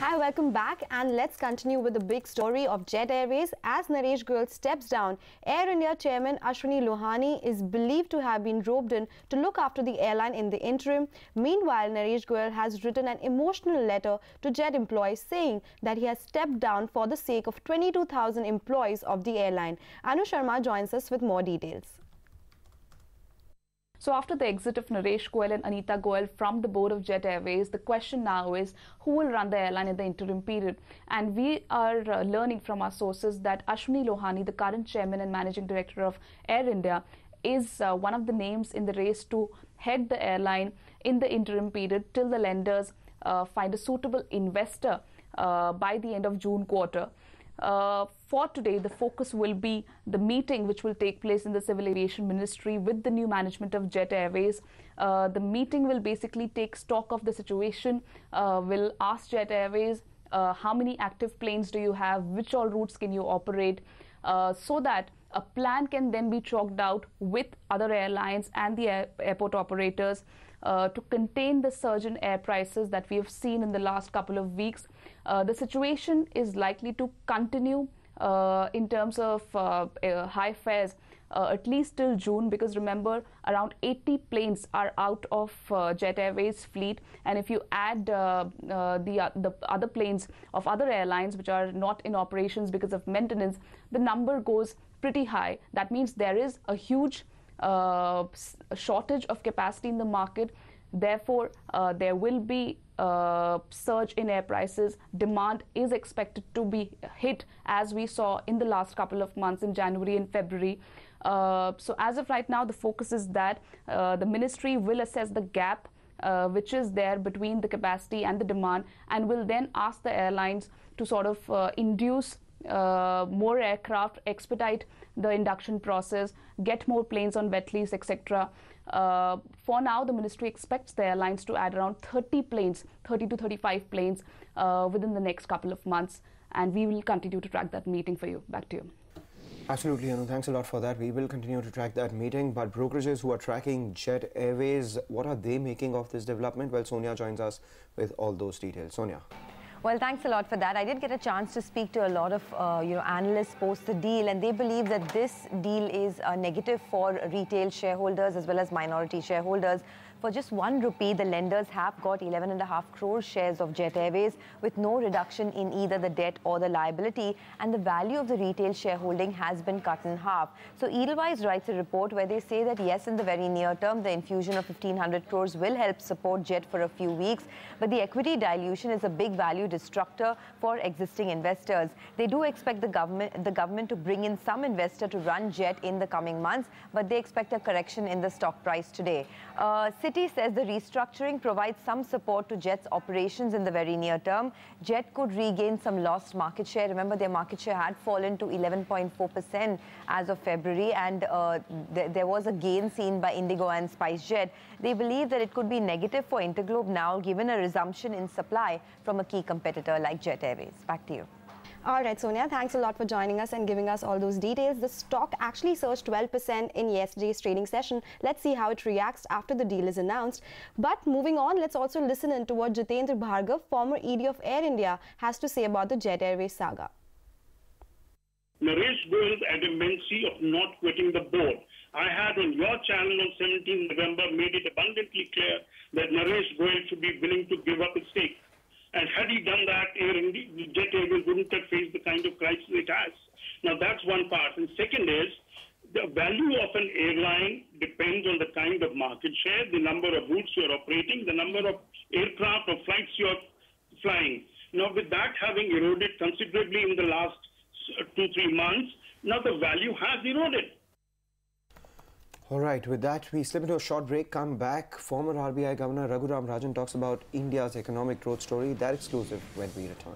Hi, welcome back, and let's continue with the big story of Jet Airways. As Naresh Goyal steps down, Air India chairman Ashwani Lohani is believed to have been roped in to look after the airline in the interim. Meanwhile, Naresh Goyal has written an emotional letter to Jet employees saying that he has stepped down for the sake of 22,000 employees of the airline. Anu Sharma joins us with more details. So after the exit of Naresh Goyal and Anita Goyal from the board of Jet Airways, the question now is who will run the airline in the interim period. And we are learning from our sources that Ashwani Lohani, the current chairman and managing director of Air India, is one of the names in the race to head the airline in the interim period till the lenders find a suitable investor by the end of June quarter. For today, the focus will be the meeting which will take place in the Civil Aviation Ministry with the new management of Jet Airways. The meeting will basically take stock of the situation, will ask Jet Airways how many active planes do you have, which all routes can you operate, so that a plan can then be chalked out with other airlines and the airport operators to contain the surge in air prices that we have seen in the last couple of weeks. The situation is likely to continue in terms of high fares at least till June, because remember, around 80 planes are out of Jet Airways fleet, and if you add the other planes of other airlines which are not in operations because of maintenance, the number goes pretty high. That means there is a huge shortage of capacity in the market. Therefore, there will be surge in air prices. Demand is expected to be hit, as we saw in the last couple of months in January and February. So as of right now, the focus is that the ministry will assess the gap which is there between the capacity and the demand, and will then ask the airlines to sort of induce more aircraft, expedite the induction process, get more planes on wet lease, etc. For now, the ministry expects the airlines to add around 30 planes, 30 to 35 planes within the next couple of months, and we will continue to track that meeting for you. Back to you. Absolutely, Anu. Thanks a lot for that. We will continue to track that meeting. But brokerages who are tracking Jet Airways, what are they making of this development? Well, Sonia joins us with all those details. Sonia. Well, thanks a lot for that. I did get a chance to speak to a lot of analysts post the deal, and they believe that this deal is negative for retail shareholders as well as minority shareholders. For just ₹1, the lenders have got 11.5 crore shares of Jet Airways with no reduction in either the debt or the liability, and the value of the retail shareholding has been cut in half. So Edelweiss writes a report where they say that yes, in the very near term, the infusion of 1,500 crores will help support Jet for a few weeks, but the equity dilution is a big value destructor for existing investors. They do expect the government to bring in some investor to run Jet in the coming months, but they expect a correction in the stock price today. Citi says the restructuring provides some support to Jet's operations in the very near term. Jet could regain some lost market share. Remember, their market share had fallen to 11.4% as of February, and there was a gain seen by Indigo and SpiceJet. They believe that it could be negative for Interglobe now, given a resumption in supply from a key competitor like Jet Airways. Back to you. All right, Sonia, thanks a lot for joining us and giving us all those details. The stock actually surged 12% in yesterday's trading session. Let's see how it reacts after the deal is announced. But moving on, let's also listen in to what Jitendra Bhargav, former ED of Air India, has to say about the Jet Airways saga. Naresh Goyal's adamantly of not quitting the board. I had on your channel on 17 November made it abundantly clear that Naresh Goyal should be willing to give up his stake. And had he done that, Jet Airways wouldn't have faced the kind of crisis it has. Now, that's one part. And second is, the value of an airline depends on the kind of market share, the number of routes you're operating, the number of aircraft or flights you're flying. Now, with that having eroded considerably in the last 2-3 months, now the value has eroded. All right, with that, we slip into a short break, come back. Former RBI Governor Raghuram Rajan talks about India's economic growth story. That exclusive when we return.